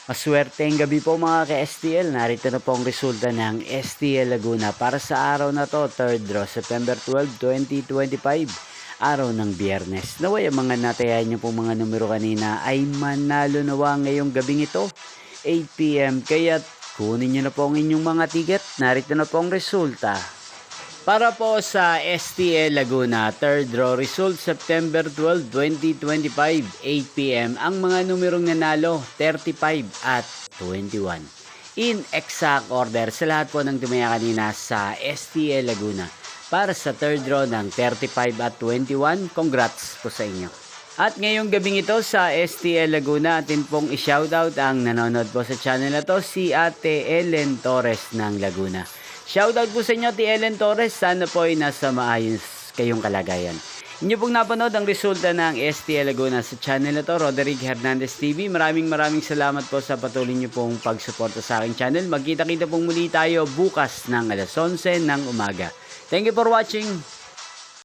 Maswerteng gabi po mga ka-STL. Narito na po ang resulta ng STL Laguna para sa araw na to, 3rd draw, September 12, 2025. Araw ng Biyernes. Naway ang mga natayan niyo pong mga numero kanina ay manalo nawa ngayong gabing ito, 8 p.m. Kaya kunin niyo na po ang inyong mga ticket. Narito na po ang resulta. Para po sa STL Laguna, 3rd draw result September 12, 2025, 8 p.m. Ang mga numerong nanalo, 35 at 21. In exact order sa lahat po ng tumaya kanina sa STL Laguna. Para sa 3rd draw ng 35 at 21, congrats po sa inyo. At ngayong gabing ito sa STL Laguna, atin pong i-shoutout ang nanonood po sa channel na to, si Ate Ellen Torres ng Laguna. Shoutout po sa inyo, Ate Ellen Torres. Sana po ay nasa maayos kayong kalagayan. Inyo pong napanood ang resulta ng STL Laguna sa channel na to, Roderick Hernandez TV. Maraming salamat po sa patuloy nyo pong pagsuporta sa aking channel. Magkita-kita pong muli tayo bukas ng alas 11 ng umaga. Thank you for watching.